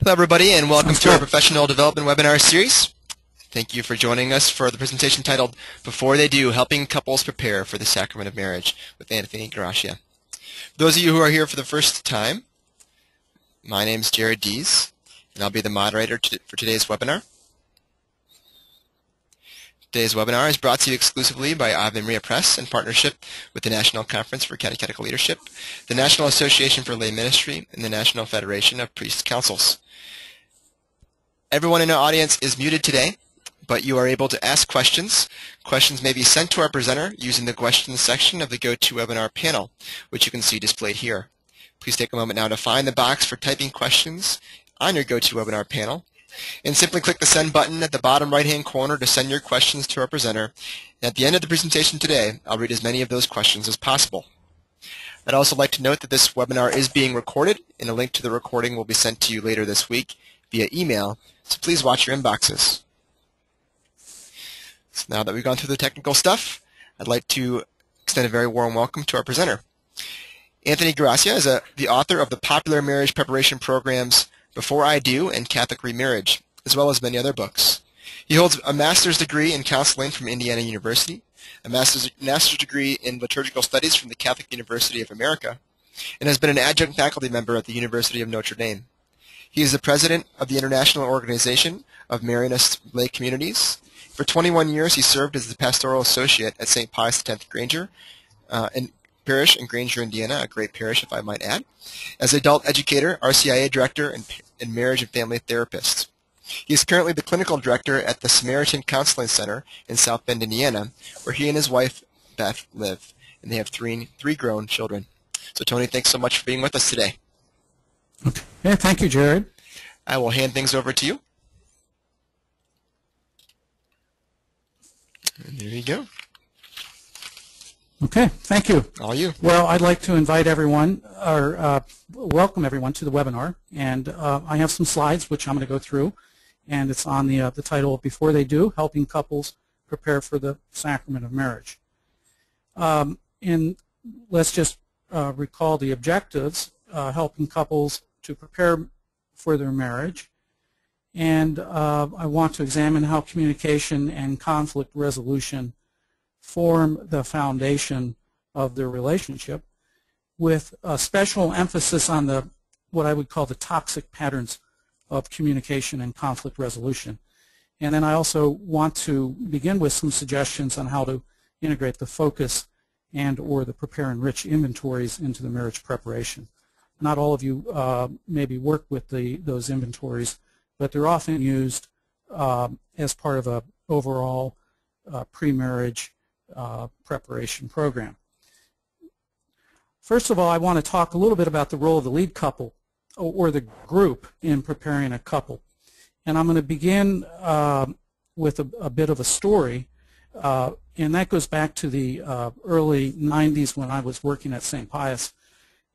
Hello everybody, and welcome to our Professional Development Webinar Series. Thank you for joining us for the presentation titled Before They Do, Helping Couples Prepare for the Sacrament of Marriage with Anthony Gracia. For those of you who are here for the first time, my name is Jared Dees, and I'll be the moderator for today's webinar. Today's webinar is brought to you exclusively by Ave Maria Press in partnership with the National Conference for Catechetical Leadership, the National Association for Lay Ministry, and the National Federation of Priest Councils. Everyone in our audience is muted today, but you are able to ask questions. Questions may be sent to our presenter using the questions section of the GoToWebinar panel, which you can see displayed here. Please take a moment now to find the box for typing questions on your GoToWebinar panel, and simply click the send button at the bottom right-hand corner to send your questions to our presenter. And at the end of the presentation today, I'll read as many of those questions as possible. I'd also like to note that this webinar is being recorded, and a link to the recording will be sent to you later this week via email, so please watch your inboxes. So now that we've gone through the technical stuff, I'd like to extend a very warm welcome to our presenter. Anthony Gracia is the author of the popular marriage preparation programs Before I Do and Catholic Remarriage, as well as many other books. He holds a master's degree in counseling from Indiana University, a master's degree in liturgical studies from the Catholic University of America, and has been an adjunct faculty member at the University of Notre Dame. He is the president of the International Organization of Marianist Lay Communities. For 21 years, he served as the pastoral associate at St. Pius X Granger Parish in Granger, Indiana, a great parish if I might add, as adult educator, RCIA director, and marriage and family therapist. He is currently the clinical director at the Samaritan Counseling Center in South Bend, Indiana, where he and his wife, Beth, live, and they have three grown children. So, Tony, thanks so much for being with us today. Okay. Yeah, thank you, Jared. I will hand things over to you. And there you go. Okay, thank you. All you. Well, I'd like to invite everyone, or welcome everyone to the webinar. And I have some slides which I'm going to go through. And it's on the title of Before They Do, Helping Couples Prepare for the Sacrament of Marriage. And let's just recall the objectives, helping couples to prepare for their marriage. And I want to examine how communication and conflict resolution form the foundation of their relationship, with a special emphasis on what I would call the toxic patterns of communication and conflict resolution. And then I also want to begin with some suggestions on how to integrate the focus and/or the prepare and enrich inventories into the marriage preparation. Not all of you maybe work with those inventories, but they're often used as part of an overall pre-marriage preparation program. First of all, I want to talk a little bit about the role of the lead couple or the group in preparing a couple. And I'm going to begin with a bit of a story, and that goes back to the early 90s when I was working at St. Pius.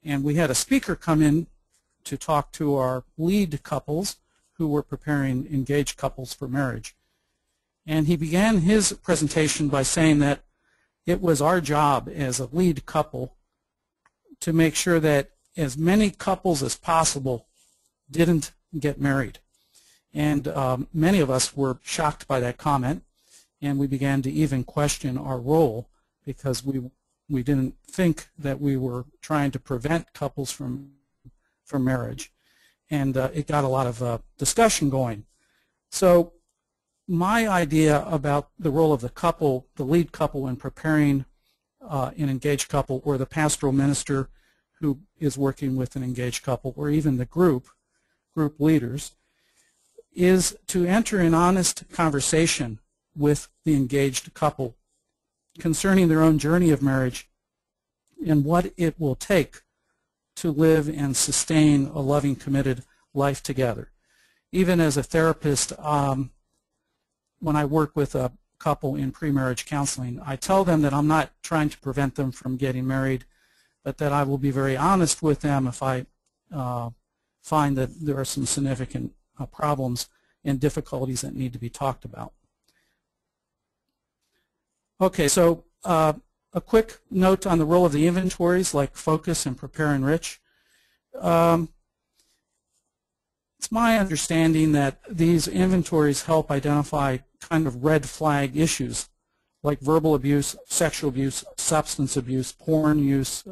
And we had a speaker come in to talk to our lead couples who were preparing engaged couples for marriage. And he began his presentation by saying that it was our job as a lead couple to make sure that as many couples as possible didn't get married. And many of us were shocked by that comment, and we began to even question our role because we didn't think that we were trying to prevent couples from marriage. And it got a lot of discussion going. So my idea about the role of the couple, the lead couple, in preparing an engaged couple, or the pastoral minister who is working with an engaged couple, or even the group leaders, is to enter an honest conversation with the engaged couple concerning their own journey of marriage and what it will take to live and sustain a loving, committed life together. Even as a therapist, when I work with a couple in pre-marriage counseling, I tell them that I'm not trying to prevent them from getting married, but that I will be very honest with them if I find that there are some significant problems and difficulties that need to be talked about. Okay, so a quick note on the role of the inventories like focus and prepare and enrich. It's my understanding that these inventories help identify kind of red flag issues like verbal abuse, sexual abuse, substance abuse, porn use,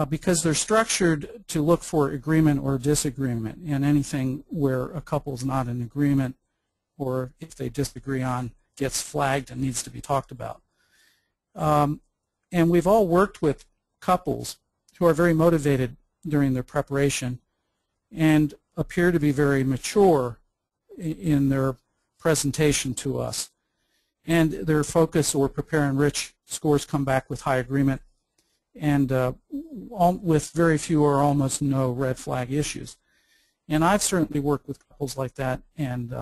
because they're structured to look for agreement or disagreement, and anything where a couple is not in agreement or if they disagree on gets flagged and needs to be talked about. And we've all worked with couples who are very motivated during their preparation and appear to be very mature in their presentation to us. And their focus or prepare and enrich scores come back with high agreement and with very few or almost no red flag issues. And I've certainly worked with couples like that, and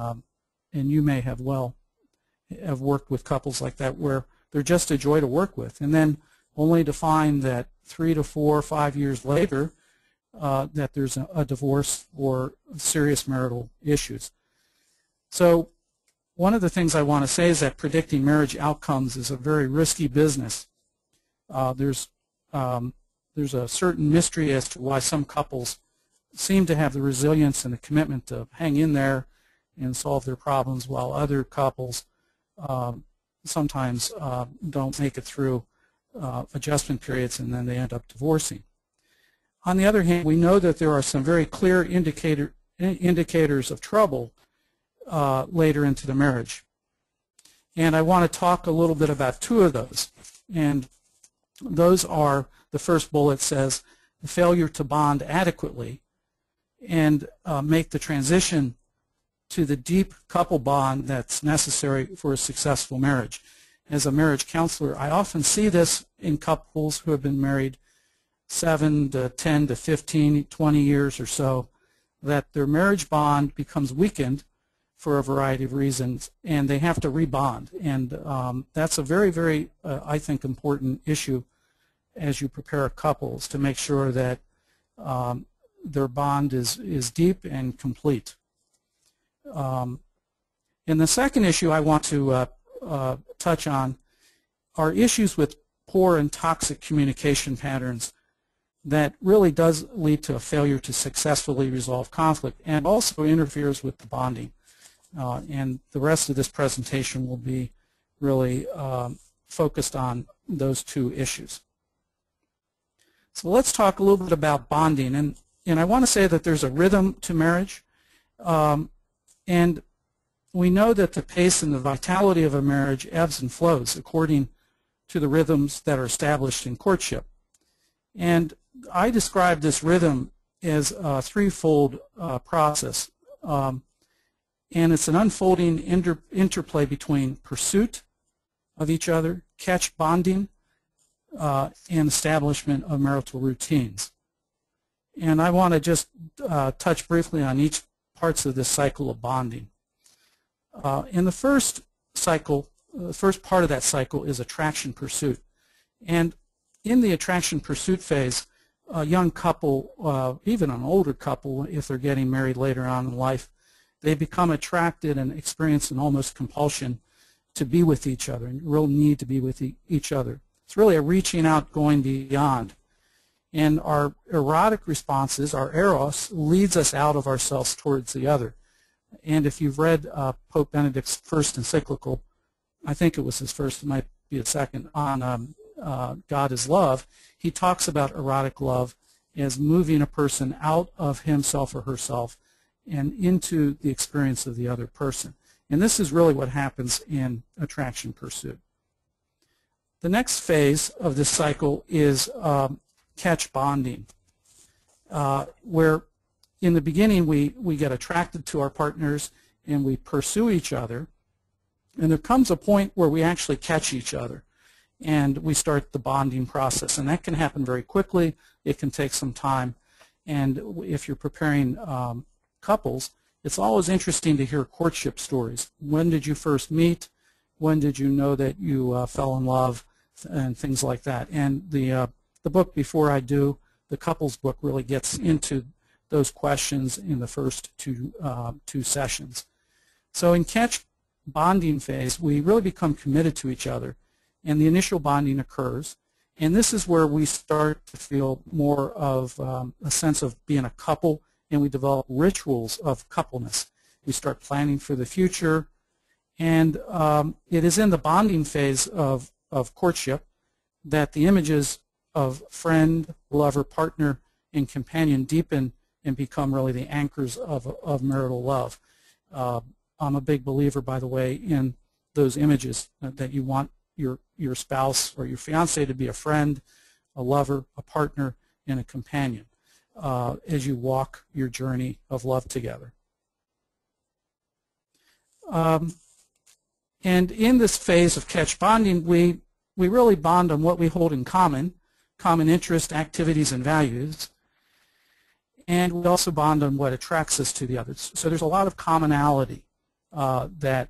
you may have worked with couples like that where they're just a joy to work with, and then only to find that 3 to 4 or 5 years later that there's a divorce or serious marital issues. So one of the things I want to say is that predicting marriage outcomes is a very risky business. There's a certain mystery as to why some couples seem to have the resilience and the commitment to hang in there and solve their problems, while other couples sometimes don't make it through adjustment periods, and then they end up divorcing. On the other hand, we know that there are some very clear indicators of trouble later into the marriage. And I want to talk a little bit about 2 of those. And those are, the first bullet says, the failure to bond adequately and make the transition to the deep couple bond that's necessary for a successful marriage. As a marriage counselor, I often see this in couples who have been married 7 to 10 to 15, 20 years or so, that their marriage bond becomes weakened for a variety of reasons, and they have to rebond. And that's a very, very, I think, important issue as you prepare couples, to make sure that their bond is deep and complete. And the second issue I want to touch on are issues with poor and toxic communication patterns that really does lead to a failure to successfully resolve conflict, and also interferes with the bonding. And the rest of this presentation will be really focused on those 2 issues. So let's talk a little bit about bonding. And I want to say that there's a rhythm to marriage. And we know that the pace and the vitality of a marriage ebbs and flows according to the rhythms that are established in courtship. And I describe this rhythm as a threefold process. And it's an unfolding interplay between pursuit of each other, catch bonding, and establishment of marital routines. And I want to just touch briefly on each parts of this cycle of bonding. In the first cycle, the first part of that cycle is attraction pursuit. And in the attraction pursuit phase, a young couple, even an older couple, if they're getting married later on in life, they become attracted and experience an almost compulsion to be with each other, and real need to be with each other. It's really a reaching out, going beyond. And our erotic responses, our eros, leads us out of ourselves towards the other. And if you've read Pope Benedict's first encyclical, I think it was his first, it might be a second, on God is Love, he talks about erotic love as moving a person out of himself or herself and into the experience of the other person. And this is really what happens in attraction pursuit. The next phase of this cycle is catch bonding, where in the beginning we get attracted to our partners and we pursue each other, and there comes a point where we actually catch each other and we start the bonding process. And that can happen very quickly. It can take some time. And if you're preparing couples, it's always interesting to hear courtship stories. When did you first meet? When did you know that you fell in love? And things like that. And the book Before I Do, the couples book, really gets into those questions in the first two sessions. So in catch bonding phase, we really become committed to each other, and the initial bonding occurs. And this is where we start to feel more of a sense of being a couple and we develop rituals of coupleness. We start planning for the future, and it is in the bonding phase of courtship that the images of friend, lover, partner, and companion deepen and become really the anchors of marital love. I'm a big believer, by the way, in those images, that you want your spouse or your fiancé to be a friend, a lover, a partner, and a companion as you walk your journey of love together. And in this phase of catch bonding, we really bond on what we hold in common interests, activities, and values. And we also bond on what attracts us to the others. So there's a lot of commonality that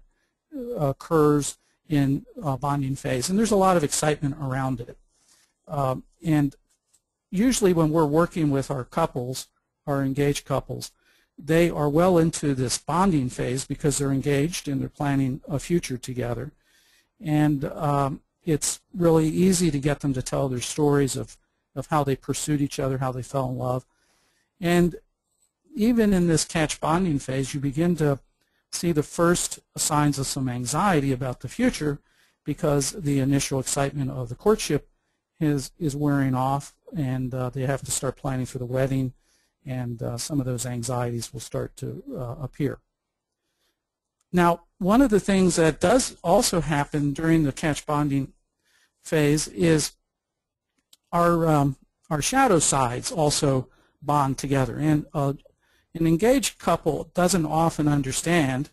occurs in bonding phase, and there's a lot of excitement around it. And usually when we're working with our couples, our engaged couples, they are well into this bonding phase because they're engaged and they're planning a future together. And it's really easy to get them to tell their stories of how they pursued each other, how they fell in love. And even in this catch bonding phase, you begin to see the first signs of some anxiety about the future because the initial excitement of the courtship is wearing off, and they have to start planning for the wedding, and some of those anxieties will start to appear. Now, one of the things that does also happen during the catch bonding phase is our shadow sides also bond together. And an engaged couple doesn't often understand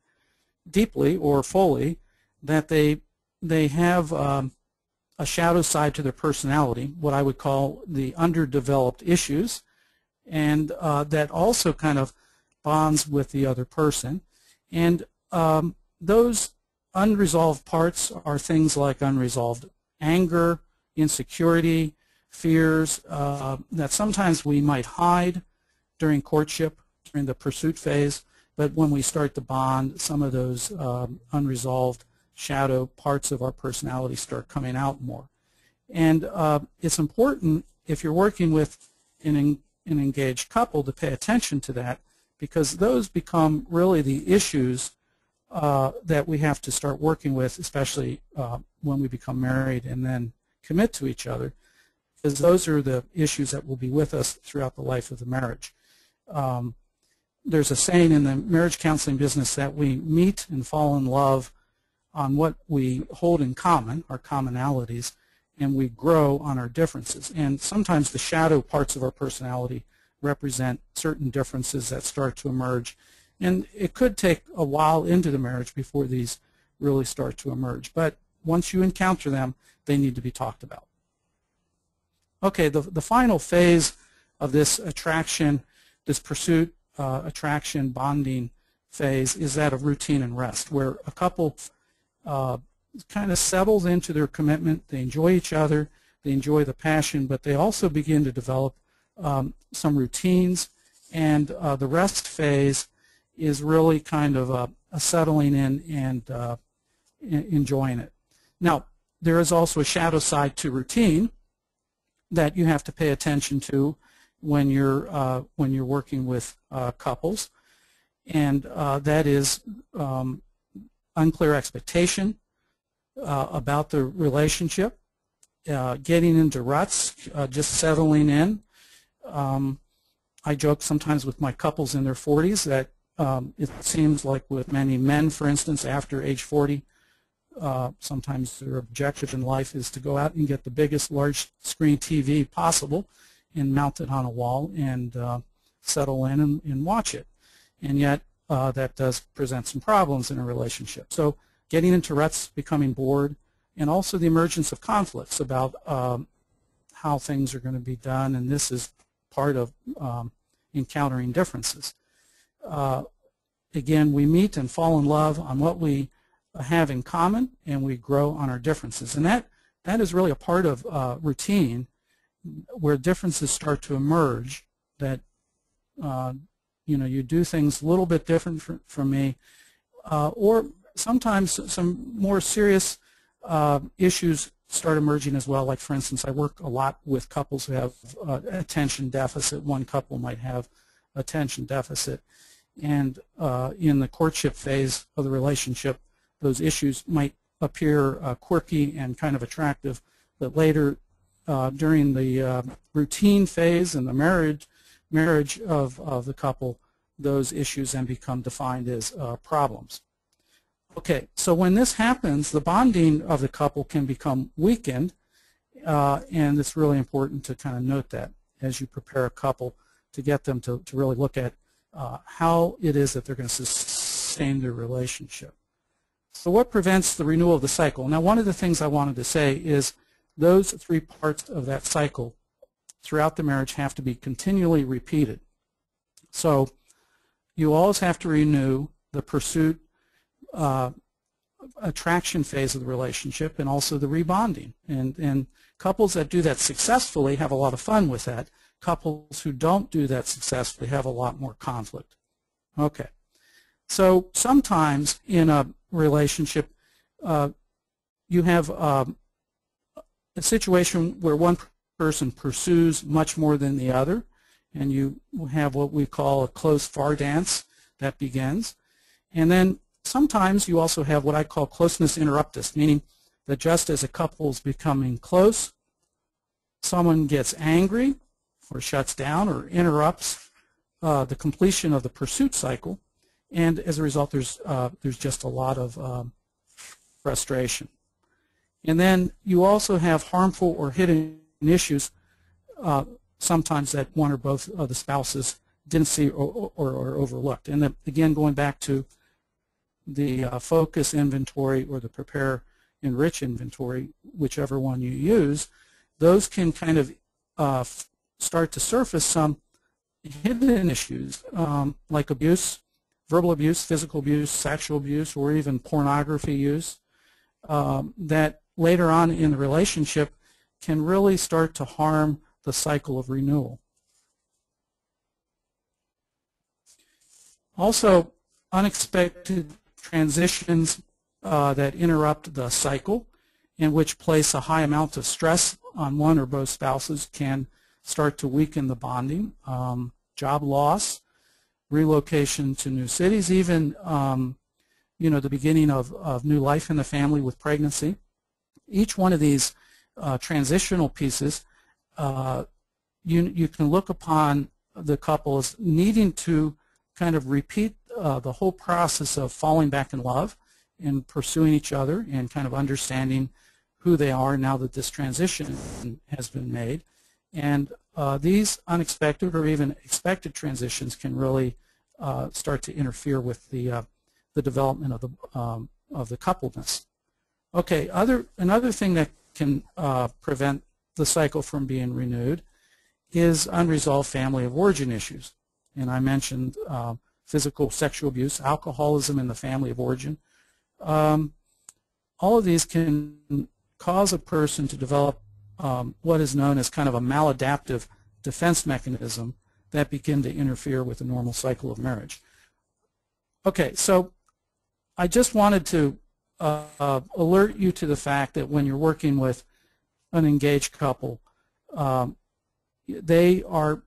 deeply or fully that they have a shadow side to their personality, what I would call the underdeveloped issues, and that also kind of bonds with the other person. And those unresolved parts are things like unresolved anger, insecurity, fears that sometimes we might hide during courtship, during the pursuit phase, but when we start to bond, some of those unresolved shadow parts of our personality start coming out more. And it's important, if you're working with an engaged couple, to pay attention to that, because those become really the issues that we have to start working with, especially when we become married and then commit to each other, because those are the issues that will be with us throughout the life of the marriage. There's a saying in the marriage counseling business that we meet and fall in love on what we hold in common, our commonalities, and we grow on our differences. And sometimes the shadow parts of our personality represent certain differences that start to emerge. And it could take a while into the marriage before these really start to emerge. But once you encounter them, they need to be talked about. Okay, the final phase of this attraction, this pursuit, attraction, bonding phase is that of routine and rest, where a couple kind of settles into their commitment. They enjoy each other, they enjoy the passion, but they also begin to develop some routines, and the rest phase is really kind of a settling in and enjoying it. Now, there is also a shadow side to routine that you have to pay attention to when you're working with couples, and that is unclear expectation about the relationship, getting into ruts, just settling in. I joke sometimes with my couples in their 40s that it seems like with many men, for instance, after age 40, sometimes their objective in life is to go out and get the biggest large screen TV possible and mount it on a wall and settle in and watch it. And yet that does present some problems in a relationship. So getting into ruts, becoming bored, and also the emergence of conflicts about how things are going to be done, and this is part of encountering differences. Again, we meet and fall in love on what we have in common, and we grow on our differences. And that is really a part of routine, where differences start to emerge, that you do things a little bit different from me, or sometimes some more serious issues start emerging as well. Like, for instance, I work a lot with couples who have attention deficit. One couple might have attention deficit. And in the courtship phase of the relationship, those issues might appear quirky and kind of attractive, but later during the routine phase and the marriage of the couple, those issues then become defined as problems. Okay, so when this happens, the bonding of the couple can become weakened, and it's really important to kind of note that as you prepare a couple to get them to really look at how it is that they're going to sustain their relationship. So what prevents the renewal of the cycle? Now, one of the things I wanted to say is those three parts of that cycle throughout the marriage have to be continually repeated. So you always have to renew the pursuit, attraction phase of the relationship, and also the rebonding. And couples that do that successfully have a lot of fun with that. Couples who don't do that successfully have a lot more conflict. Okay. So sometimes in a relationship, you have a situation where one person pursues much more than the other, and you have what we call a close far dance that begins. And then sometimes you also have what I call closeness interruptus, meaning that just as a couple is becoming close, someone gets angry or shuts down or interrupts the completion of the pursuit cycle, and as a result there's just a lot of frustration. And then you also have harmful or hidden issues sometimes that one or both of the spouses didn't see or overlooked. And again, going back to the focus inventory or the prepare enrich inventory, whichever one you use, those can kind of start to surface some hidden issues like abuse, verbal abuse, physical abuse, sexual abuse, or even pornography use that later on in the relationship can really start to harm the cycle of renewal. Also, unexpected transitions that interrupt the cycle and which place a high amount of stress on one or both spouses can start to weaken the bonding. Job loss, relocation to new cities, even the beginning of new life in the family with pregnancy. Each one of these transitional pieces, you can look upon the couple as needing to kind of repeat the whole process of falling back in love and pursuing each other and kind of understanding who they are now that this transition has been made. And these unexpected or even expected transitions can really start to interfere with the development of the coupledness. Okay, another thing that can prevent the cycle from being renewed is unresolved family of origin issues. And I mentioned physical, sexual abuse, alcoholism in the family of origin. All of these can cause a person to develop what is known as kind of a maladaptive defense mechanism that begin to interfere with the normal cycle of marriage. Okay, so I just wanted to alert you to the fact that when you're working with an engaged couple, they are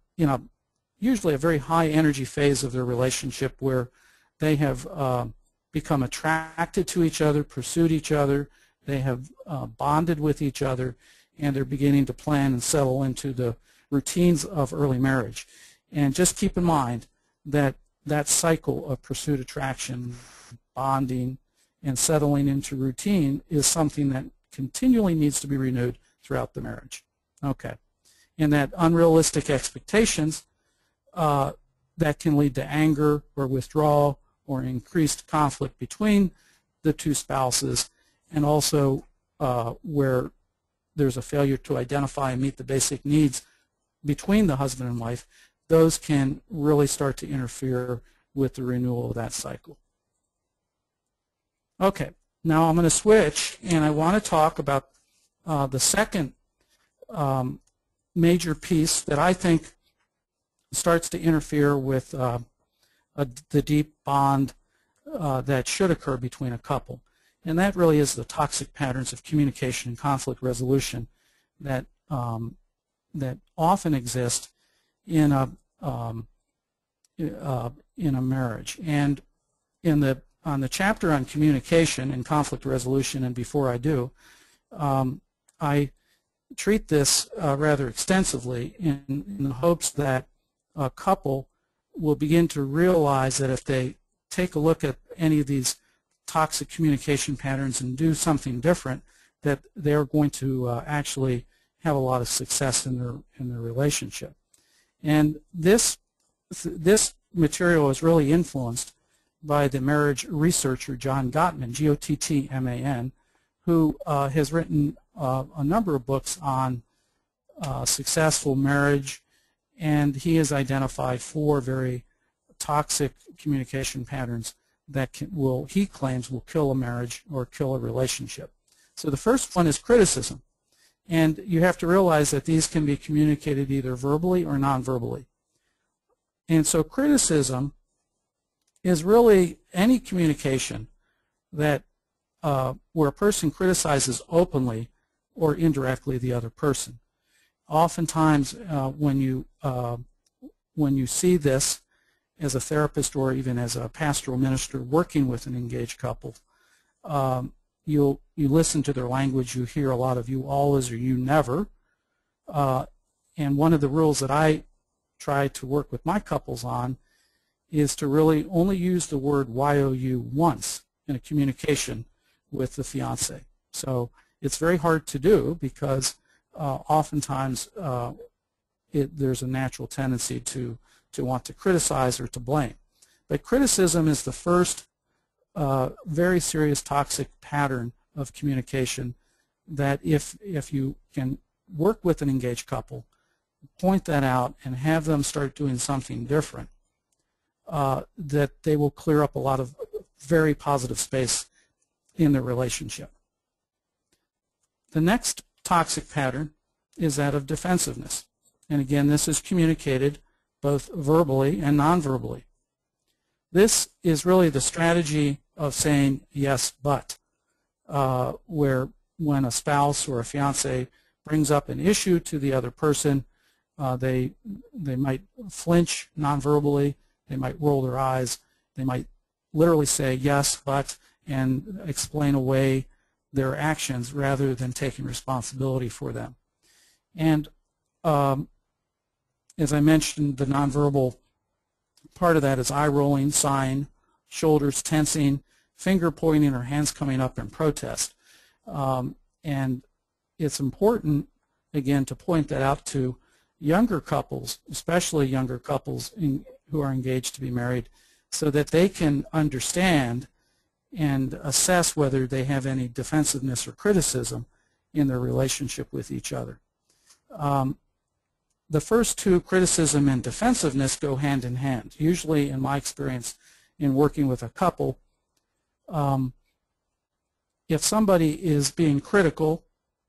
usually a very high energy phase of their relationship where they have become attracted to each other, pursued each other, they have bonded with each other, and they're beginning to plan and settle into the routines of early marriage. And just keep in mind that that cycle of pursuit, attraction, bonding, and settling into routine is something that continually needs to be renewed throughout the marriage. Okay. And that unrealistic expectations that can lead to anger or withdrawal or increased conflict between the two spouses, and also where there's a failure to identify and meet the basic needs between the husband and wife, those can really start to interfere with the renewal of that cycle. Okay, now I'm going to switch, and I want to talk about the second major piece that I think starts to interfere with the deep bond that should occur between a couple. And that really is the toxic patterns of communication and conflict resolution that that often exist in a in a marriage. And on the chapter on communication and conflict resolution, and before I do, I treat this rather extensively in the hopes that a couple will begin to realize that if they take a look at any of these toxic communication patterns and do something different, that they're going to actually have a lot of success in their relationship. And this material is really influenced by the marriage researcher John Gottman, Gottman, who has written a number of books on successful marriage, and he has identified 4 very toxic communication patterns that he claims will kill a marriage or kill a relationship. So the first one is criticism, and you have to realize that these can be communicated either verbally or non-verbally. And so criticism is really any communication that where a person criticizes openly or indirectly the other person. Oftentimes, when you see this as a therapist or even as a pastoral minister working with an engaged couple, you listen to their language. You hear a lot of "you always" or "you never," and one of the rules that I try to work with my couples on is to really only use the word "you" once in a communication with the fiance. So it's very hard to do because oftentimes there's a natural tendency to want to criticize or to blame. But criticism is the first very serious toxic pattern of communication that if you can work with an engaged couple, point that out and have them start doing something different, that they will clear up a lot of very positive space in their relationship. The next toxic pattern is that of defensiveness. And again, this is communicated both verbally and non-verbally. This is really the strategy of saying yes, but, where when a spouse or a fiance brings up an issue to the other person, they might flinch non-verbally, they might roll their eyes, they might literally say yes, but, and explain away their actions rather than taking responsibility for them. And as I mentioned, the nonverbal part of that is eye rolling, sighing, shoulders tensing, finger pointing, or hands coming up in protest. And it's important, again, to point that out to younger couples, especially younger couples who are engaged to be married, so that they can understand and assess whether they have any defensiveness or criticism in their relationship with each other. The first two, criticism and defensiveness, go hand in hand. Usually, in my experience in working with a couple, if somebody is being critical,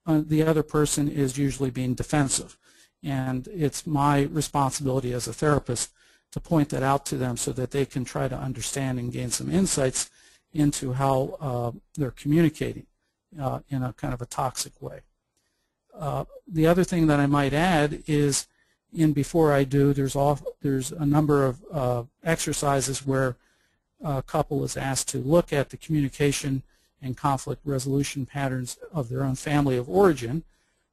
the other person is usually being defensive. And it's my responsibility as a therapist to point that out to them so that they can try to understand and gain some insights into how they're communicating in a kind of a toxic way. The other thing that I might add is, before I do, there's a number of exercises where a couple is asked to look at the communication and conflict resolution patterns of their own family of origin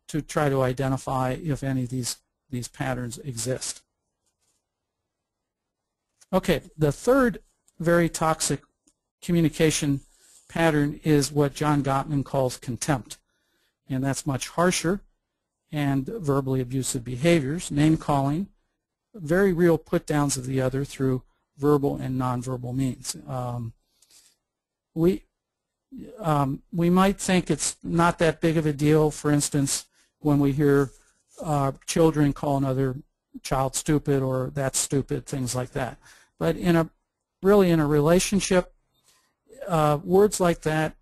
to try to identify if any of these patterns exist. Okay, the third very toxic communication pattern is what John Gottman calls contempt, and that's much harsher and verbally abusive behaviors, name-calling, very real put-downs of the other through verbal and nonverbal means. We might think it's not that big of a deal, for instance, when we hear children call another child stupid or that's stupid, things like that. But really in a relationship, words like that,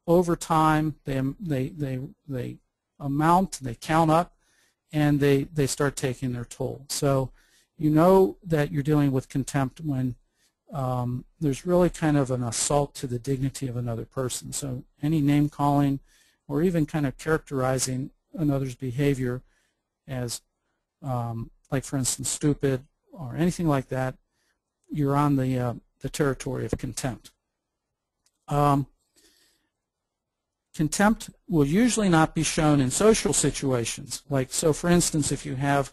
over time, they amount, they count up, and they start taking their toll. So you know that you're dealing with contempt when there's really kind of an assault to the dignity of another person. So any name calling or even kind of characterizing another's behavior as, like for instance, stupid or anything like that, you're on the territory of contempt. Contempt will usually not be shown in social situations. Like, so for instance, if you have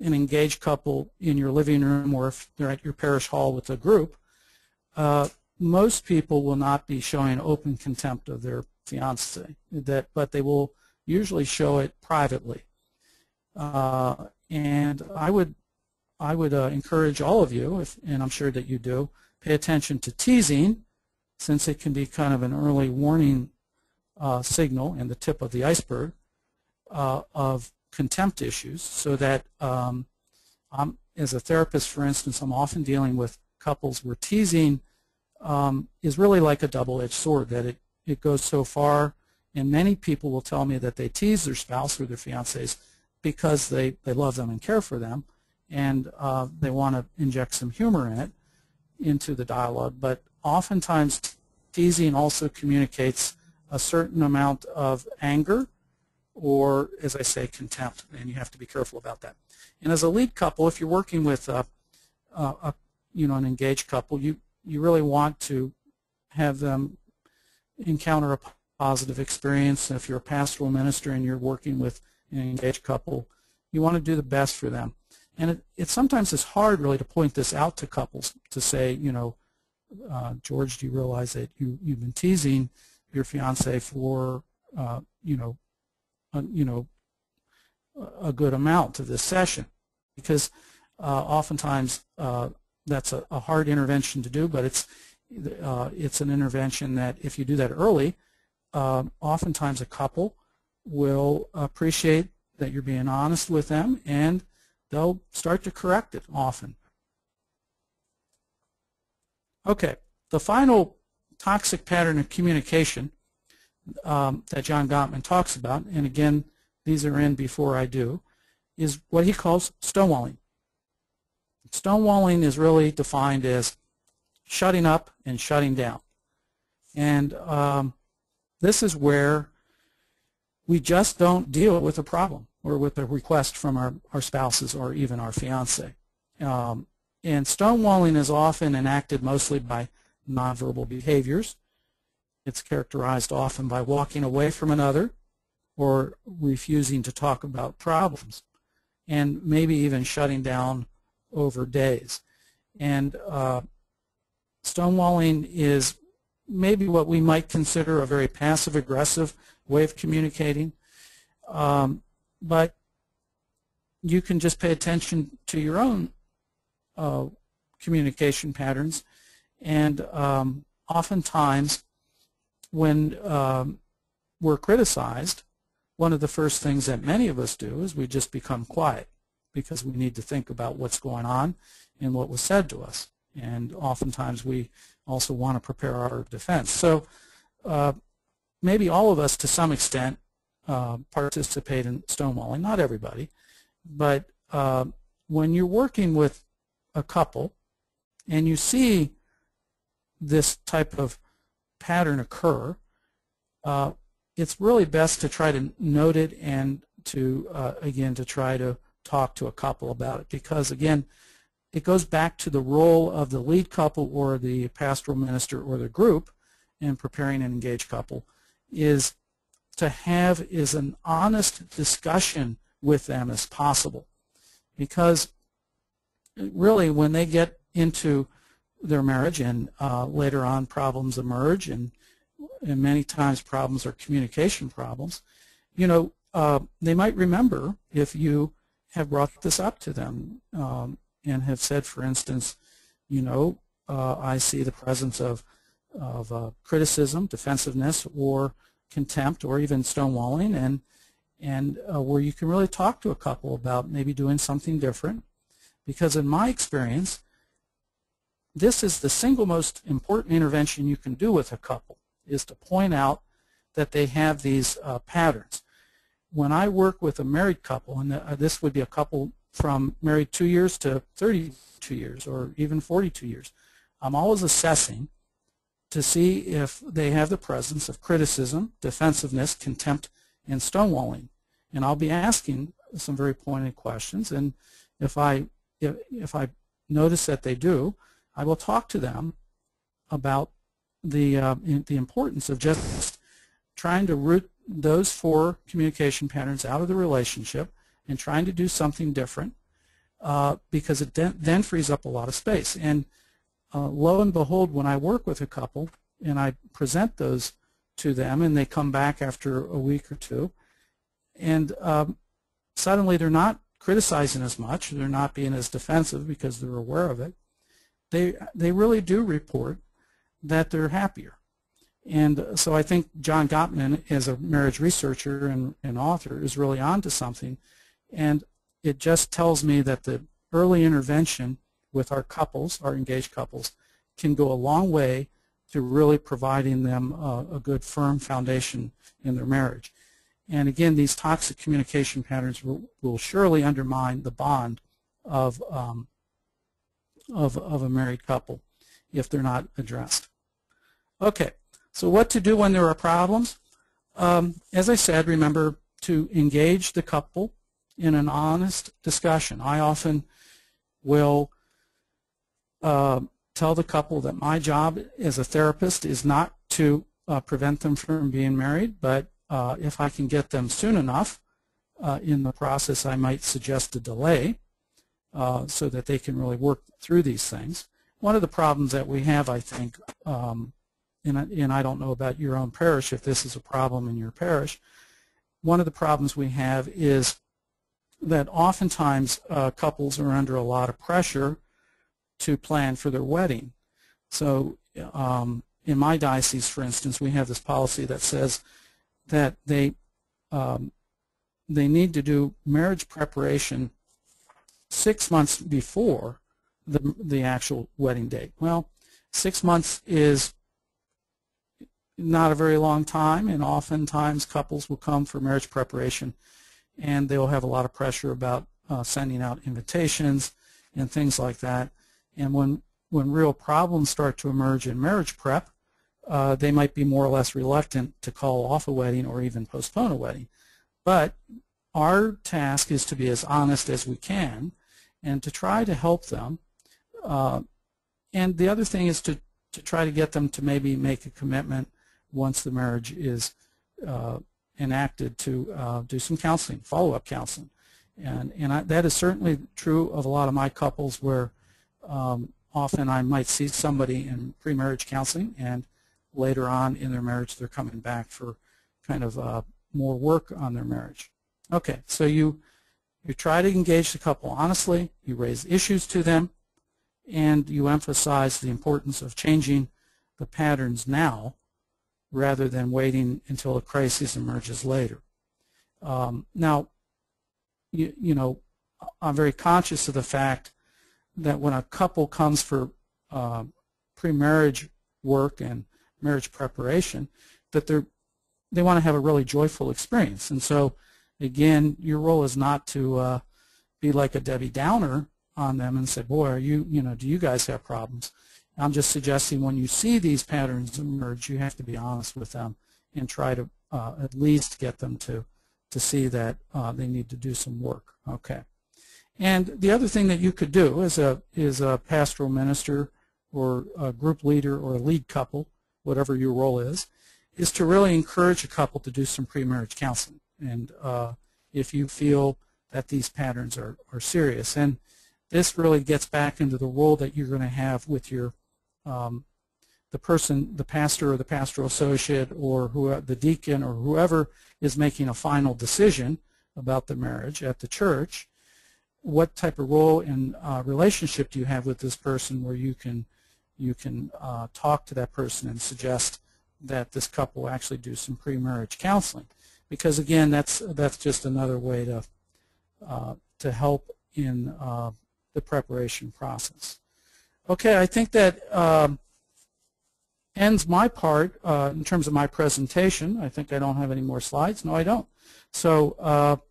an engaged couple in your living room, or if they're at your parish hall with a group, most people will not be showing open contempt of their fiancé, but they will usually show it privately. And I would encourage all of you, and I'm sure that you do, pay attention to teasing, since it can be kind of an early warning signal and the tip of the iceberg of contempt issues, so that as a therapist, for instance, I'm often dealing with couples where teasing is really like a double-edged sword, that it goes so far, and many people will tell me that they tease their spouse or their fiancés because they love them and care for them, and they want to inject some humor into the dialogue. But oftentimes teasing also communicates a certain amount of anger, or, as I say, contempt, and you have to be careful about that. And as a lead couple, if you're working with an engaged couple, you really want to have them encounter a positive experience. And if you're a pastoral minister and you're working with an engaged couple, you want to do the best for them. And it sometimes is hard, really, to point this out to couples, to say, George, do you realize that you've been teasing your fiance for a good amount of this session? Because oftentimes that's a hard intervention to do, but it's an intervention that, if you do that early, oftentimes a couple will appreciate that you're being honest with them, and they'll start to correct it often. Okay, the final toxic pattern of communication that John Gottman talks about, and again, these are in Before I Do, is what he calls stonewalling. Stonewalling is really defined as shutting up and shutting down. And this is where we just don't deal with a problem or with a request from our spouses or even our fiancé. And stonewalling is often enacted mostly by nonverbal behaviors. It's characterized often by walking away from another or refusing to talk about problems, and maybe even shutting down over days. And stonewalling is maybe what we might consider a very passive-aggressive way of communicating, but you can just pay attention to your own communication patterns, and oftentimes when we're criticized, one of the first things that many of us do is we just become quiet, because we need to think about what's going on and what was said to us. And oftentimes we also want to prepare our defense. So maybe all of us, to some extent, participate in stonewalling. Not everybody. But when you're working with a couple and you see this type of pattern occur, it's really best to try to note it and to, again, to try to talk to a couple about it, because, again, it goes back to the role of the lead couple or the pastoral minister or the group in preparing an engaged couple, is to have an honest discussion with them as possible. Because really, when they get into their marriage and later on problems emerge, and many times problems are communication problems, they might remember if you have brought this up to them and have said, for instance, I see the presence of criticism, defensiveness, or contempt, or even stonewalling, and where you can really talk to a couple about maybe doing something different. Because in my experience, this is the single most important intervention you can do with a couple, is to point out that they have these patterns. When I work with a married couple, and this would be a couple from married 2 years to 32 years or even 42 years, I'm always assessing to see if they have the presence of criticism, defensiveness, contempt, and stonewalling. And I'll be asking some very pointed questions, and if I notice that they do, I will talk to them about the importance of just trying to root those 4 communication patterns out of the relationship and trying to do something different, because it then frees up a lot of space. And lo and behold, when I work with a couple and I present those to them and they come back after a week or 2, and suddenly they're not criticizing as much, they're not being as defensive because they're aware of it, they really do report that they're happier. And so I think John Gottman, as a marriage researcher and author, is really onto something. And it just tells me that the early intervention with our couples, our engaged couples, can go a long way to really providing them a good, firm foundation in their marriage. And again, these toxic communication patterns will surely undermine the bond of a married couple if they're not addressed. Okay, so what to do when there are problems? As I said, remember to engage the couple in an honest discussion. I often will tell the couple that my job as a therapist is not to prevent them from being married, but if I can get them soon enough in the process, I might suggest a delay so that they can really work through these things. One of the problems that we have, I think, and I don't know about your own parish if this is a problem in your parish, one of the problems we have is that oftentimes couples are under a lot of pressure to plan for their wedding. So in my diocese, for instance, we have this policy that says that they need to do marriage preparation 6 months before the actual wedding date. Well, 6 months is not a very long time, and oftentimes couples will come for marriage preparation and they'll have a lot of pressure about sending out invitations and things like that. And when real problems start to emerge in marriage prep, they might be more or less reluctant to call off a wedding or even postpone a wedding. But our task is to be as honest as we can and to try to help them. And the other thing is to try to get them to maybe make a commitment once the marriage is enacted to do some counseling, follow-up counseling. And that is certainly true of a lot of my couples where often I might see somebody in pre-marriage counseling and later on in their marriage they're coming back for kind of more work on their marriage. Okay, so you try to engage the couple honestly, you raise issues to them, and you emphasize the importance of changing the patterns now rather than waiting until a crisis emerges later. Now, you know, I'm very conscious of the fact that when a couple comes for pre-marriage work and marriage preparation, that they want to have a really joyful experience. And so, again, your role is not to be like a Debbie Downer on them and say, boy, do you guys have problems? I'm just suggesting when you see these patterns emerge, you have to be honest with them and try to at least get them to see that they need to do some work. Okay. And the other thing that you could do as a pastoral minister or a group leader or a lead couple, whatever your role is to really encourage a couple to do some pre-marriage counseling. And if you feel that these patterns are serious. And this really gets back into the role that you're going to have with your the person, the pastor or the pastoral associate or the deacon or whoever is making a final decision about the marriage at the church. What type of role and relationship do you have with this person where you can talk to that person and suggest that this couple actually do some pre-marriage counseling? Because again, that's just another way to help in the preparation process. Okay, I think that ends my part in terms of my presentation. I think I don't have any more slides. No, I don't. So,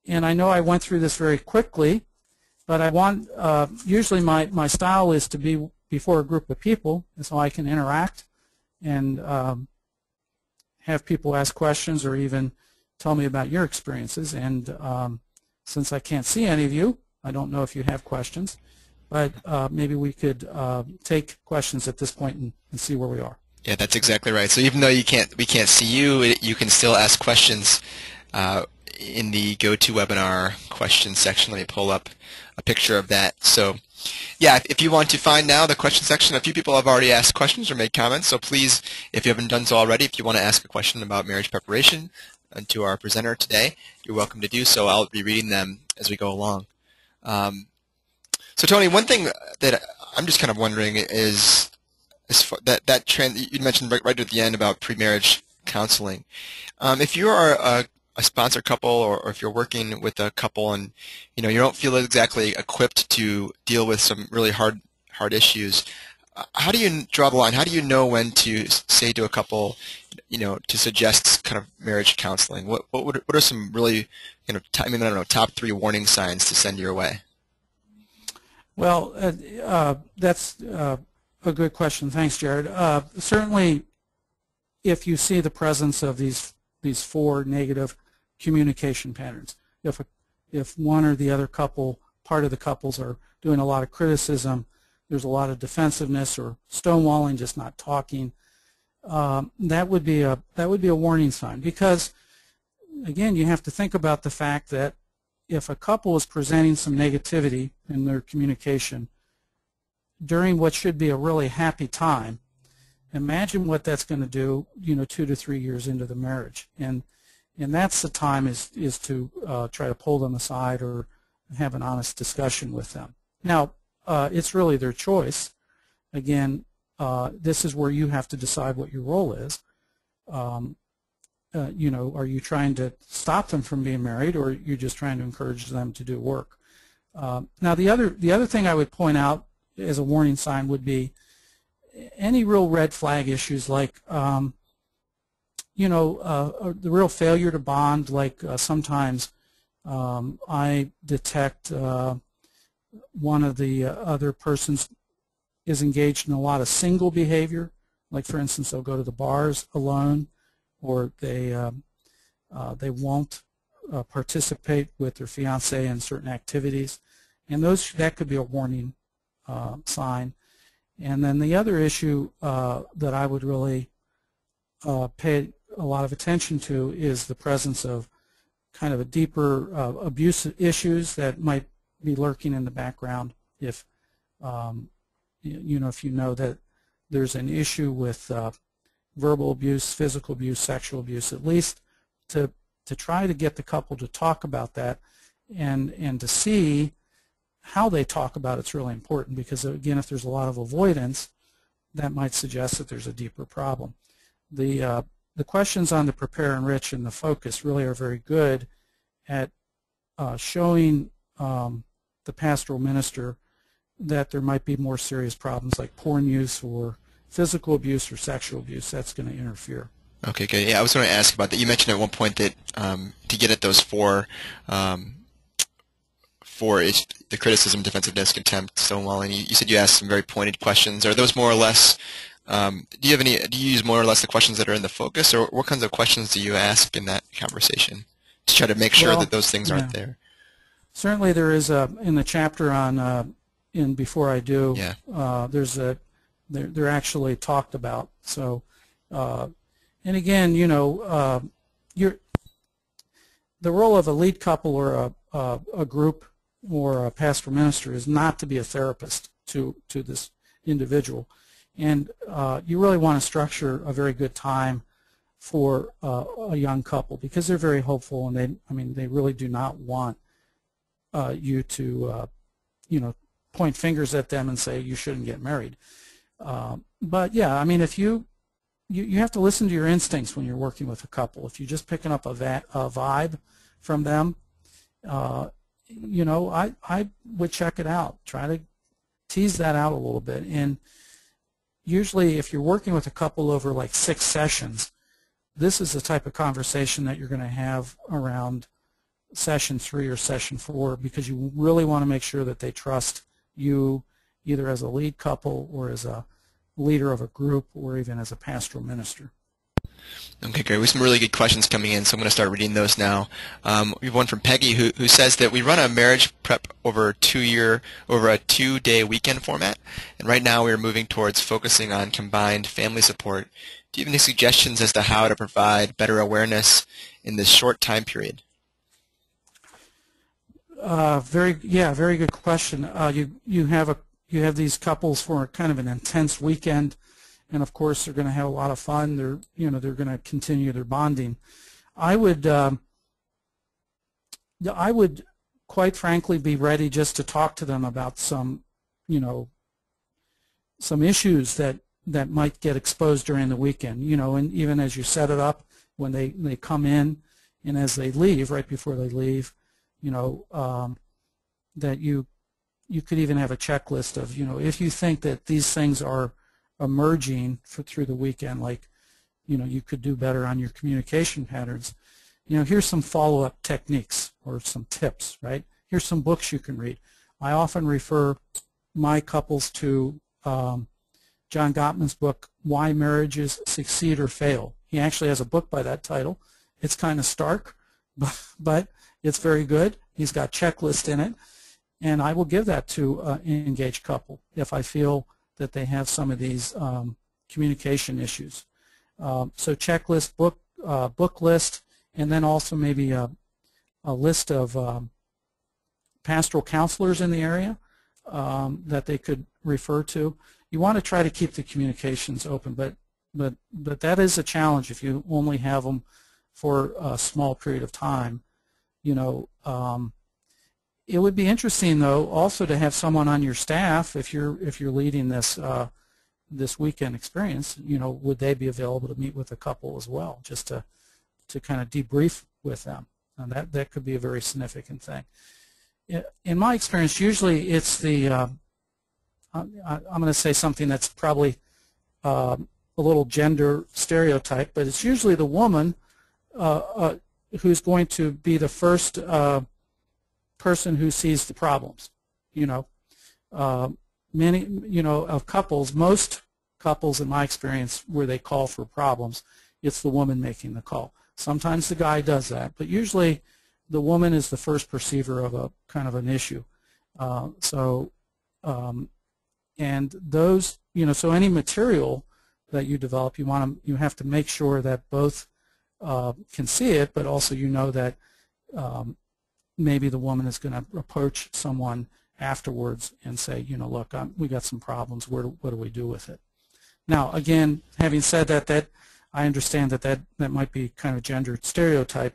and I know I went through this very quickly, but I want, usually my style is to be before a group of people, and so I can interact and have people ask questions or even tell me about your experiences. And since I can't see any of you, I don't know if you have questions, but maybe we could take questions at this point and see where we are. Yeah, that's exactly right. So even though we can't see you, you can still ask questions in the GoToWebinar questions section. Let me pull up a picture of that. So yeah, if you want to find now the question section, a few people have already asked questions or made comments. So please, if you haven't done so already, if you want to ask a question about marriage preparation to our presenter today, you're welcome to do so. I'll be reading them as we go along. So Tony, one thing that I'm just kind of wondering is that trend you mentioned right at the end about pre-marriage counseling. If you are a sponsored couple, or if you're working with a couple and you don't feel exactly equipped to deal with some really hard issues, how do you draw the line? How do you know when to say to a couple, to suggest kind of marriage counseling? What are some really top 3 warning signs to send your way? Well, that's a good question. Thanks, Jared. Certainly, if you see the presence of these 4 negative communication patterns, if one or the other part of the couples are doing a lot of criticism, there's a lot of defensiveness or stonewalling, just not talking, that would be a warning sign. Because again, you have to think about the fact that if a couple is presenting some negativity in their communication during what should be a really happy time, imagine what that's going to do, 2 to 3 years into the marriage. And that's the time is to try to pull them aside or have an honest discussion with them. Now, it's really their choice. Again, this is where you have to decide what your role is. Are you trying to stop them from being married, or you're just trying to encourage them to do work? Now, the other thing I would point out as a warning sign would be any real red flag issues, like the real failure to bond. Like sometimes I detect one of the other persons is engaged in a lot of single behavior. Like, for instance, they'll go to the bars alone, or they won't participate with their fiancé in certain activities, and that could be a warning sign. And then the other issue that I would really pay a lot of attention to is the presence of kind of a deeper abuse issues that might be lurking in the background. If if you know that there's an issue with verbal abuse, physical abuse, sexual abuse, at least to try to get the couple to talk about that and to see how they talk about it's really important, because again, if there's a lot of avoidance, that might suggest that there's a deeper problem. The questions on the prepare, enrich, and the focus really are very good at showing the pastoral minister that there might be more serious problems like porn use or physical abuse or sexual abuse that's going to interfere. Okay, good. Yeah, I was going to ask about that. You mentioned at one point that to get at those four the criticism, defensiveness, contempt, stonewalling, you said you asked some very pointed questions. Are those more or less, do you use more or less the questions that are in the focus, or what kinds of questions do you ask in that conversation to try to make sure that those things aren't there? Certainly there is in the chapter on in Before I Do, they're actually talked about. So, and again, the role of a lead couple or a group or a pastoral minister is not to be a therapist to this individual, and you really want to structure a very good time for a young couple, because they're very hopeful, and they really do not want you to point fingers at them and say you shouldn't get married. But yeah, if you have to listen to your instincts when you're working with a couple. If you're just picking up a vibe from them, I would check it out. Try to tease that out a little bit. And usually if you're working with a couple over like 6 sessions, this is the type of conversation that you're going to have around session 3 or session 4, because you really want to make sure that they trust you either as a lead couple or as a leader of a group or even as a pastoral minister. Okay, great. We have some really good questions coming in, so I'm going to start reading those now. We have one from Peggy who says that we run a marriage prep over a 2-day weekend format, and right now we are moving towards focusing on combined family support. Do you have any suggestions as to how to provide better awareness in this short time period? Very good question. You have these couples for kind of an intense weekend, and of course they're going to have a lot of fun. They're going to continue their bonding. I would quite frankly be ready just to talk to them about some issues that might get exposed during the weekend. And even as you set it up, when they come in and as they leave, right before they leave, that you could even have a checklist of, if you think that these things are emerging through the weekend, like, you could do better on your communication patterns. Here's some follow-up techniques or some tips, right? Here's some books you can read. I often refer my couples to John Gottman's book, Why Marriages Succeed or Fail. He actually has a book by that title. It's kind of stark, but it's very good. He's got checklists in it, and I will give that to an engaged couple if I feel that they have some of these communication issues. So checklist, book list, and then also maybe a list of pastoral counselors in the area that they could refer to. You want to try to keep the communications open, but that is a challenge if you only have them for a small period of time. It would be interesting, though, also to have someone on your staff if you're leading this this weekend experience. Would they be available to meet with a couple as well, just to kind of debrief with them? And that could be a very significant thing. In my experience, usually it's the I'm going to say something that's probably a little gender stereotype, but it's usually the woman who's going to be the first person who sees the problems. Many of couples, most couples in my experience where they call for problems, it's the woman making the call. Sometimes the guy does that, but usually the woman is the first perceiver of a kind of an issue. And those, so any material that you develop, you have to make sure that both can see it, but also that maybe the woman is going to approach someone afterwards and say, look, we got some problems. What do we do with it? Now, again, having said that I understand that might be kind of gendered stereotype,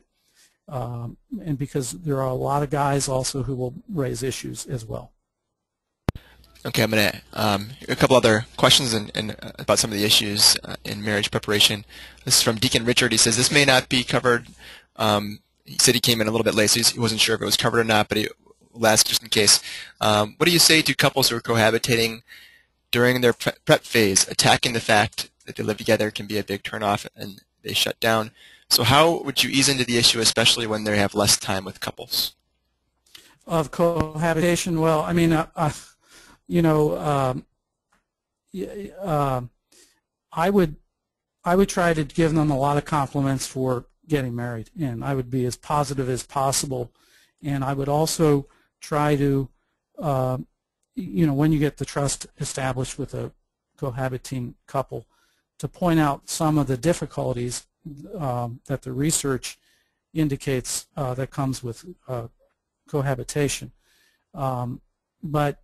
and because there are a lot of guys also who will raise issues as well. Okay, I'm going to a couple other questions and about some of the issues in marriage preparation. This is from Deacon Richard. He says this may not be covered. He said he came in a little bit late, so he wasn't sure if it was covered or not, but he will ask just in case. What do you say to couples who are cohabitating during their prep phase? Attacking the fact that they live together can be a big turnoff and they shut down. So how would you ease into the issue, especially when they have less time with couples? Of cohabitation, well, I mean, I would try to give them a lot of compliments for getting married, and I would be as positive as possible. And I would also try to, when you get the trust established with a cohabiting couple, to point out some of the difficulties that the research indicates that comes with cohabitation. But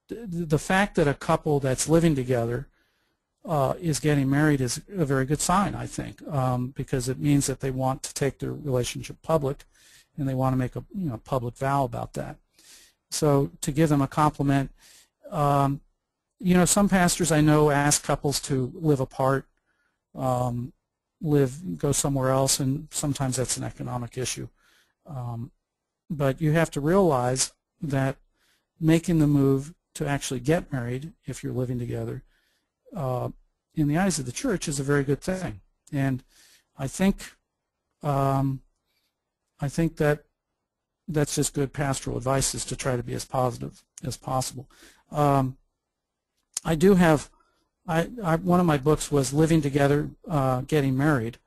the fact that a couple that's living together is getting married is a very good sign, I think, because it means that they want to take their relationship public, and they want to make a public vow about that. So to give them a compliment, some pastors I know ask couples to live apart, go somewhere else, and sometimes that's an economic issue. But you have to realize that making the move to actually get married, if you're living together, in the eyes of the church is a very good thing. And I think that that's just good pastoral advice, is to try to be as positive as possible. I do have, one of my books was Living Together, Getting Married,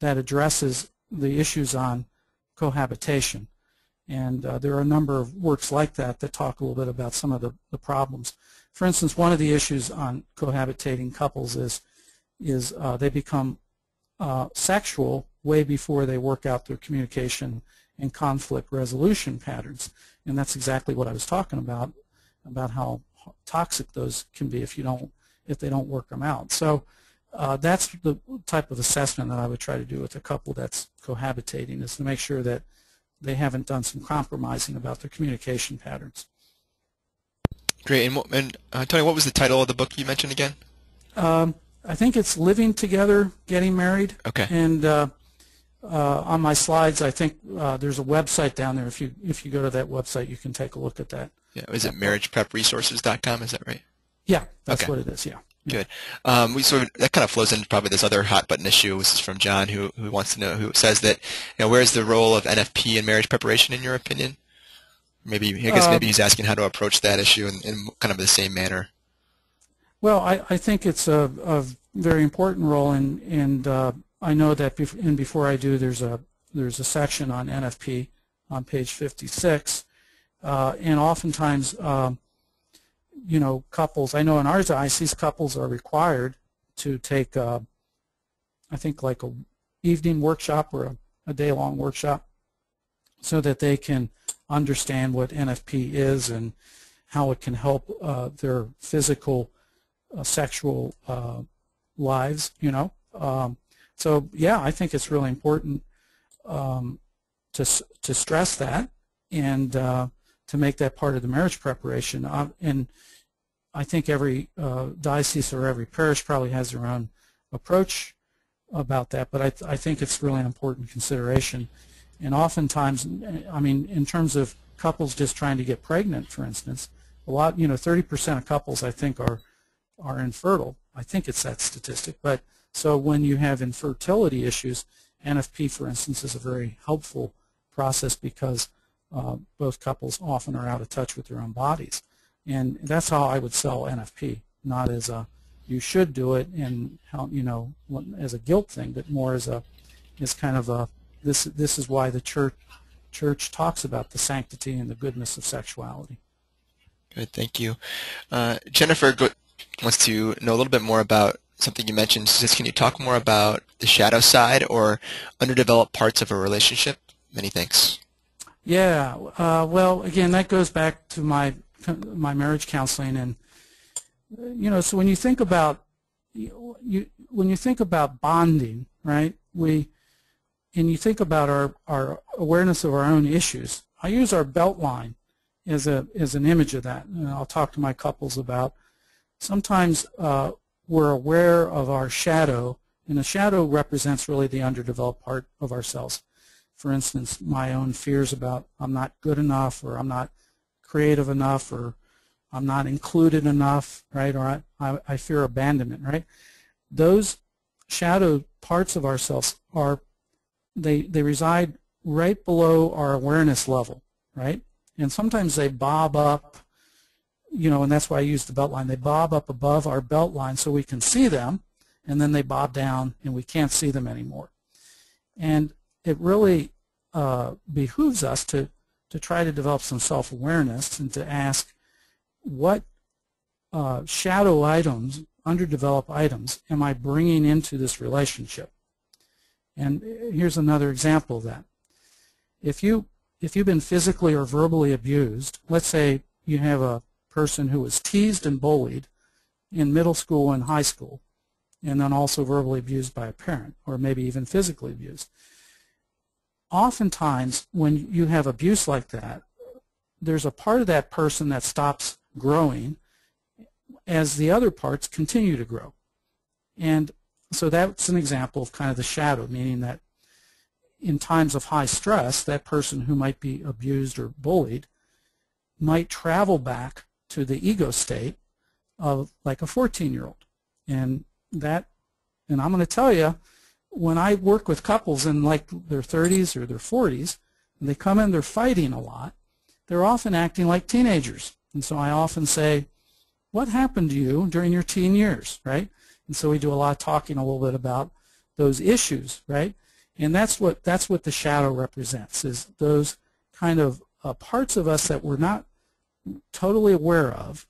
that addresses the issues on cohabitation. And there are a number of works like that that talk a little bit about some of the problems. For instance, one of the issues on cohabitating couples is they become sexual way before they work out their communication and conflict resolution patterns. And that's exactly what I was talking about how toxic those can be if they don't work them out. So that's the type of assessment that I would try to do with a couple that's cohabitating, is to make sure that they haven't done some compromising about their communication patterns. Great. And Tony, what was the title of the book you mentioned again? I think it's Living Together, Getting Married. Okay. And on my slides, I think there's a website down there. If you go to that website, you can take a look at that. Yeah. Is it marriageprepresources.com? Is that right? Yeah, that's okay. what it is. Yeah. Good. That kind of flows into probably this other hot button issue. This is from John, who wants to know, who says that, where's the role of NFP in marriage preparation in your opinion? Maybe he's asking how to approach that issue in kind of the same manner. Well, I think it's a very important role, and I know that before I do, there's a section on NFP on page 56, and oftentimes, couples. I know in our diocese, couples are required to take, I think, like a evening workshop or a day-long workshop, so that they can understand what NFP is and how it can help their physical, sexual lives. So yeah, I think it's really important to stress that and to make that part of the marriage preparation. And I think every diocese or every parish probably has their own approach about that, but I think it's really an important consideration. And oftentimes, I mean, in terms of couples just trying to get pregnant, for instance, 30% of couples I think are infertile. I think it's that statistic. But so when you have infertility issues, NFP, for instance, is a very helpful process because both couples often are out of touch with their own bodies. And that's how I would sell NFP, not as a you should do it and how, as a guilt thing, but more as kind of a this is why the church talks about the sanctity and the goodness of sexuality. Good, thank you. Jennifer wants to know a little bit more about something you mentioned. She says, can you talk more about the shadow side or underdeveloped parts of a relationship? Many thanks. Yeah, well, again, that goes back to my marriage counseling, and so when you think about bonding, right? And you think about our awareness of our own issues. I use our belt line as an image of that, and I'll talk to my couples about. Sometimes we're aware of our shadow, and the shadow represents really the underdeveloped part of ourselves. For instance, my own fears about I'm not good enough, or I'm not creative enough, or I'm not included enough, right? Or I fear abandonment, right? Those shadow parts of ourselves they reside right below our awareness level, right? And sometimes they bob up, and that's why I use the belt line. They bob up above our belt line so we can see them, and then they bob down and we can't see them anymore. And it really behooves us to try to develop some self-awareness and to ask what shadow items, underdeveloped items, am I bringing into this relationship? And here's another example of that. If you've been physically or verbally abused, let's say you have a person who was teased and bullied in middle school and high school, and then also verbally abused by a parent, or maybe even physically abused. Oftentimes, when you have abuse like that, there's a part of that person that stops growing as the other parts continue to grow. And so that's an example of kind of the shadow, meaning that in times of high stress, that person who might be abused or bullied might travel back to the ego state of like a 14-year-old. And I'm going to tell you, when I work with couples in like their 30s or their 40s, and they come in, they're fighting a lot, they're often acting like teenagers. And so I often say, what happened to you during your teen years, right? And so we do a lot of talking a little bit about those issues, right? And that's what the shadow represents, is those kind of parts of us that we're not totally aware of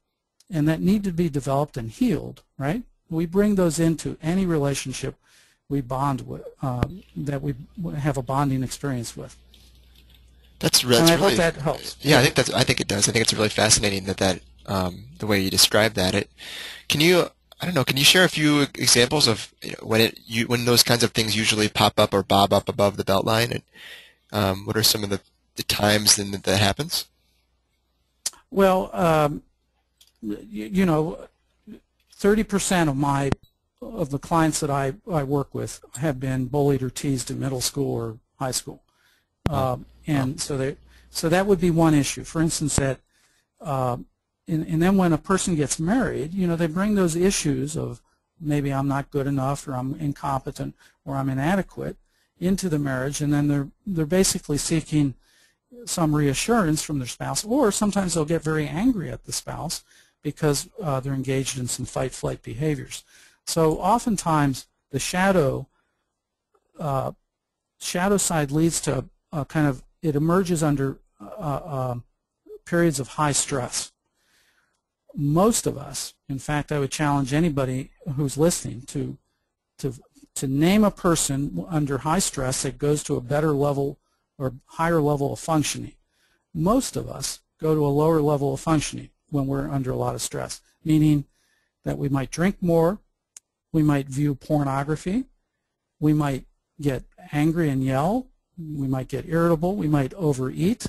and that need to be developed and healed, right? We bring those into any relationship we bond with, that we have a bonding experience with. And I hope that helps. Yeah, I think it does. I think it's really fascinating that the way you describe that. Can you, I don't know, can you share a few examples of when those kinds of things usually pop up or bob up above the belt line, and what are some of the times that happens? Well, you know, 30% of the clients that I work with have been bullied or teased in middle school or high school, and so that would be one issue. For instance, and then when a person gets married, you know, they bring those issues of maybe I'm not good enough, or I'm incompetent, or I'm inadequate into the marriage, and then they're basically seeking some reassurance from their spouse, or sometimes they'll get very angry at the spouse because they're engaged in some fight-flight behaviors. So oftentimes the shadow side leads to kind of, it emerges under periods of high stress. Most of us, in fact, I would challenge anybody who's listening to name a person under high stress that goes to a better level or higher level of functioning. Most of us go to a lower level of functioning when we're under a lot of stress, meaning that we might drink more, we might view pornography, we might get angry and yell, we might get irritable, we might overeat.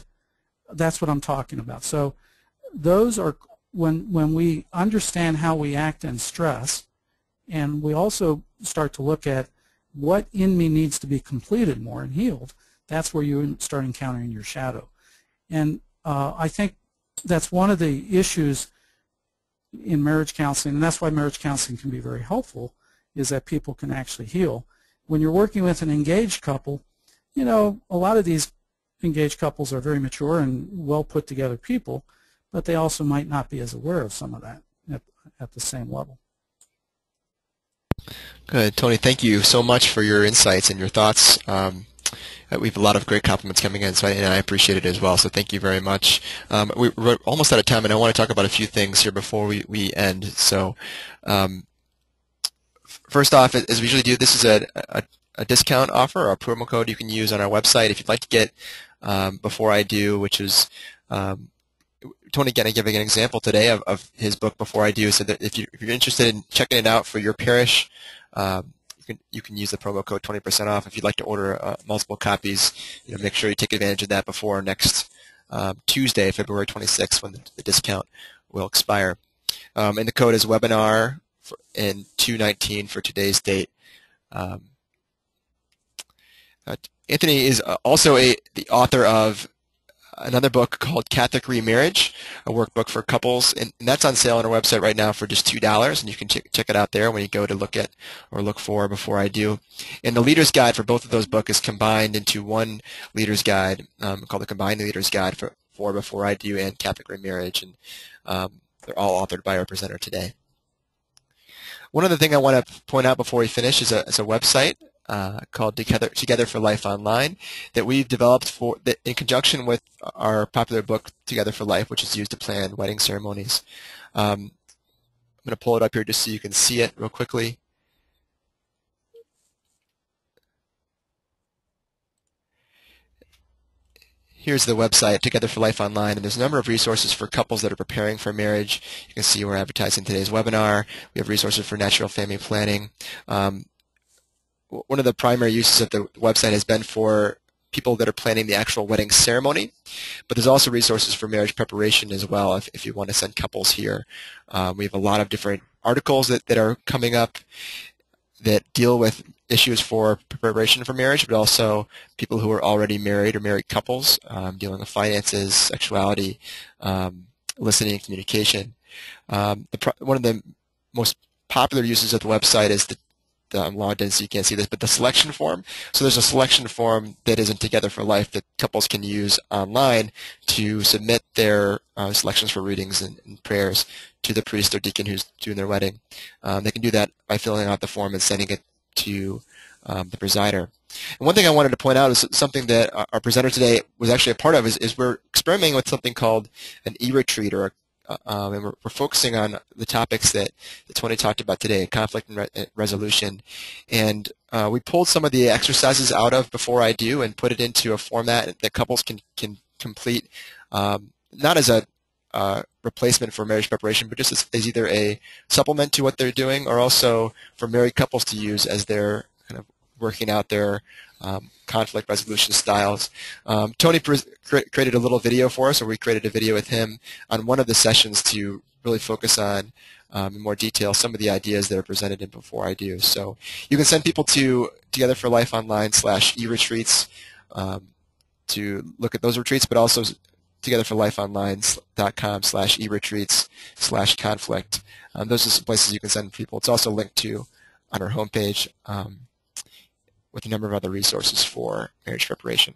That's what I'm talking about. So those are when we understand how we act in stress, and we also start to look at what in me needs to be completed more and healed, that's where you start encountering your shadow. And I think that's one of the issues in marriage counseling, and that's why marriage counseling can be very helpful, is that people can actually heal. When you're working with an engaged couple, you know, a lot of these engaged couples are very mature and well put together people, but they also might not be as aware of some of that at the same level. Good. Tony, thank you so much for your insights and your thoughts. We have a lot of great compliments coming in, and I appreciate it as well, so thank you very much. We're almost out of time, and I want to talk about a few things here before we end. So first off, as we usually do, this is a discount offer or a promo code you can use on our website. If you'd like to get Before I Do, which is Tony giving an example today of his book Before I Do, so that if you're interested in checking it out for your parish, you can use the promo code 20% off. If you'd like to order multiple copies, make sure you take advantage of that before next Tuesday, February 26th, when the discount will expire. And the code is webinar in 219 for today's date. Anthony is also the author of another book called Catholic Remarriage, a workbook for couples, and that's on sale on our website right now for just $2, and you can check it out there when you go to look at or look for Before I Do. And the Leader's Guide for both of those books is combined into one Leader's Guide called the Combined Leader's Guide for Before I Do and Catholic Remarriage, and they're all authored by our presenter today. One other thing I want to point out before we finish is a website called Together for Life Online that we've developed in conjunction with our popular book Together for Life, which is used to plan wedding ceremonies. I'm going to pull it up here just so you can see it real quickly. Here's the website, Together for Life Online, and there's a number of resources for couples that are preparing for marriage. You can see we're advertising today's webinar. We have resources for natural family planning. One of the primary uses of the website has been for people that are planning the actual wedding ceremony, but there's also resources for marriage preparation as well if you want to send couples here. We have a lot of different articles that are coming up that deal with issues for preparation for marriage, but also people who are already married or married couples, dealing with finances, sexuality, listening, and communication. One of the most popular uses of the website is I'm logged in so you can't see this, but the selection form. So there's a selection form that is in Together for Life that couples can use online to submit their selections for readings and prayers to the priest or deacon who's doing their wedding. They can do that by filling out the form and sending it to the presider. And one thing I wanted to point out is something that our presenter today was actually a part of is we're experimenting with something called an e-retreat, and we're focusing on the topics that Tony talked about today, conflict and resolution. And we pulled some of the exercises out of Before I Do and put it into a format that couples can complete, not as a replacement for marriage preparation, but just as either a supplement to what they're doing, or also for married couples to use as they're kind of working out their conflict resolution styles. Tony created a little video for us, or we created a video with him on one of the sessions to really focus on in more detail some of the ideas that are presented in Before I Do. So you can send people to Together for Life Online/e-retreats to look at those retreats, but also togetherforlifeonline.com/e-retreats/conflict. Those are some places you can send people. It's also linked to on our homepage with a number of other resources for marriage preparation.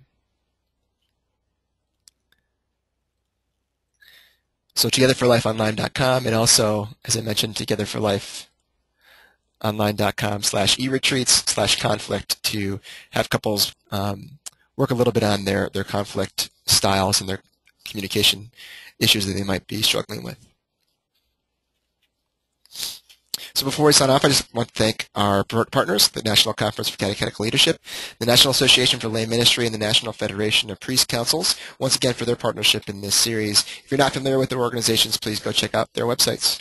So togetherforlifeonline.com, and also, as I mentioned, togetherforlifeonline.com/e-retreats/conflict to have couples work a little bit on their conflict styles and their communication issues that they might be struggling with. So before we sign off, I just want to thank our partners, the National Conference for Catechetical Leadership, the National Association for Lay Ministry, and the National Federation of Priest Councils, once again for their partnership in this series. If you're not familiar with their organizations, please go check out their websites.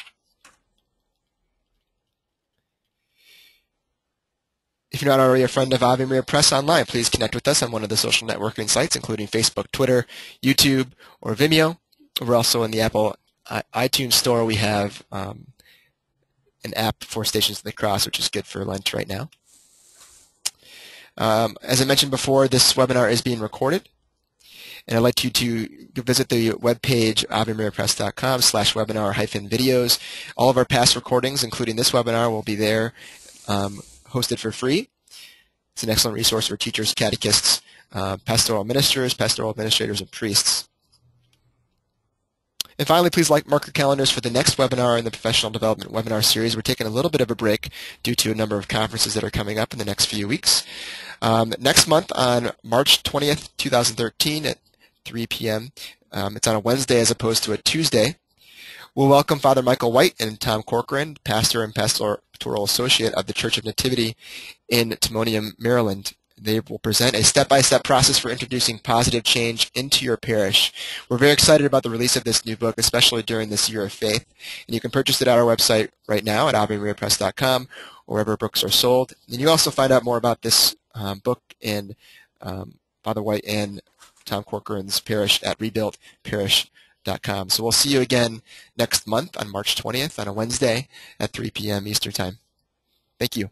If you're not already a friend of Ave Maria Press Online, please connect with us on one of the social networking sites, including Facebook, Twitter, YouTube, or Vimeo. We're also in the Apple iTunes Store. We have an app for Stations of the Cross, which is good for Lent right now. As I mentioned before, this webinar is being recorded, and I'd like you to visit the webpage avemariapress.com/webinar-videos. All of our past recordings, including this webinar, will be there, hosted for free. It's an excellent resource for teachers, catechists, pastoral ministers, pastoral administrators, and priests. And finally, please mark your calendars for the next webinar in the Professional Development webinar series. We're taking a little bit of a break due to a number of conferences that are coming up in the next few weeks. Next month on March 20th, 2013 at 3 p.m., it's on a Wednesday as opposed to a Tuesday. We'll welcome Father Michael White and Tom Corcoran, pastor and pastoral associate of the Church of Nativity in Timonium, Maryland. They will present a step-by-step process for introducing positive change into your parish. We're very excited about the release of this new book, especially during this year of faith. And you can purchase it at our website right now at avemariapress.com or wherever books are sold. And you also find out more about this book and Father White and Tom Corcoran's parish at rebuiltparish.com. So we'll see you again next month on March 20th on a Wednesday at 3 p.m. Eastern Time. Thank you.